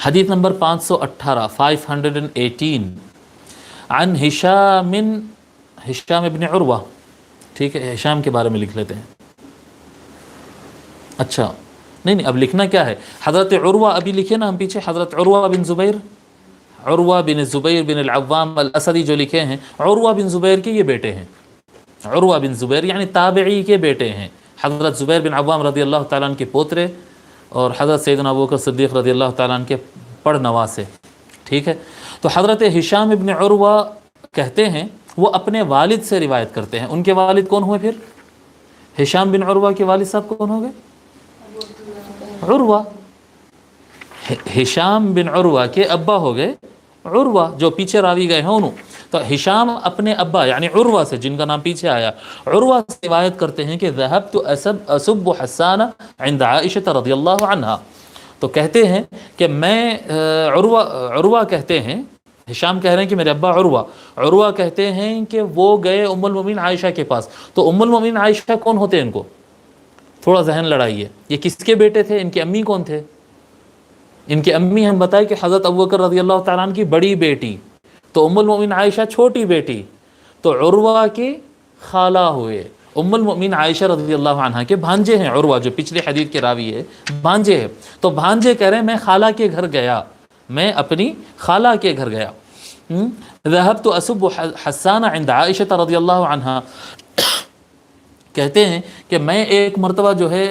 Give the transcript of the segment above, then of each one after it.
حدیث نمبر 518 518 عن ہشام ابن عروہ. ٹھیک ہے، ہشام کے بارے میں لکھ لیتے ہیں. اچھا نہیں اب لکھنا کیا ہے، حضرت عروہ ابھی لکھے نا ہم پیچھے، حضرت عروہ بن زبیر، عروہ بن زبیر بن العوام الاسدی جو لکھے ہیں، عروہ بن زبیر کے یہ بیٹے ہیں. عروہ بن زبیر یعنی تابعی کے بیٹے ہیں، حضرت زبیر بن عوام رضی اللہ تعالیٰ عنہ کے پوترے اور حضرت سیدنا ابوبکر صدیق رضی اللہ تعالیٰ عنہ کے پڑ نواسے. ٹھیک ہے، تو حضرت ہشام ابن عروہ کہتے ہیں وہ اپنے والد سے روایت کرتے ہیں. ان کے والد کون ہوئے پھر؟ ہشام بن عروہ کے والد صاحب کون ہو گئے؟ عروہ. ہشام بن عروہ کے ابا ہو گئے عروہ، جو پیچھے راوی گئے ہیں انہوں. تو ہشام اپنے ابا یعنی عروہ سے، جن کا نام پیچھے آیا، عروہ سے روایت کرتے ہیں کہ ذهبت اسب حسان عند عائشہ رضی اللہ عنہا. تو کہتے ہیں کہ میں عروہ کہتے ہیں، ہشام کہہ رہے ہیں کہ میرے ابا عروہ کہتے ہیں کہ وہ گئے ام المؤمنین عائشہ کے پاس. تو ام المؤمنین عائشہ کون ہوتے ہیں؟ ان کو تھوڑا ذہن لڑائیے، یہ کس کے بیٹے تھے؟ ان کے امی کون تھے؟ ان کے امی ہم بتائیں کہ حضرت ابوبکر رضی اللہ تعالیٰ عنہ کی بڑی بیٹی، تو ام المؤمنین عائشہ چھوٹی بیٹی، تو عروہ کی خالہ ہوئے. ام المؤمنین عائشہ رضی اللہ عنہ کے بھانجے ہیں عروہ، جو پچھلے حدیث کے راوی ہے، بھانجے ہیں. تو بھانجے کہہ رہے ہیں میں خالہ کے گھر گیا، میں اپنی خالہ کے گھر گیا. ذهبت اسب حسان عند عائشہ رضی اللہ عنہ. کہتے ہیں کہ میں ایک مرتبہ جو ہے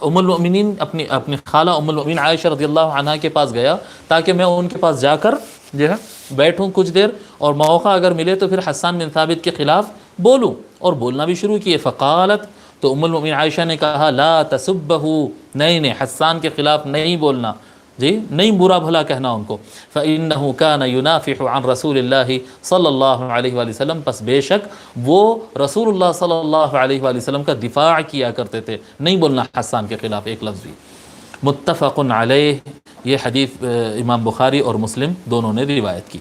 ام المؤمنین اپنی خالہ ام المؤمنین عائشہ رضی اللہ عنہ کے پاس گیا، تاکہ میں ان کے پاس جا کر جو ہے بیٹھوں کچھ دیر، اور موقع اگر ملے تو پھر حسان بن ثابت کے خلاف بولوں، اور بولنا بھی شروع کیے. فقالت، تو ام المؤمنین عائشہ نے کہا لا تسبہ، نہیں حسان کے خلاف نہیں بولنا، جی نہیں برا بھلا کہنا ان کو. فإنه كان ينافح عن رسول اللہ صلی اللہ علیہ وآلہ وسلم، پس بے شک وہ رسول اللہ صلی اللہ علیہ وآلہ وسلم کا دفاع کیا کرتے تھے، نہیں بولنا حسان کے خلاف ایک لفظ بھی. متفق علیہ، یہ حدیث امام بخاری اور مسلم دونوں نے روایت کی.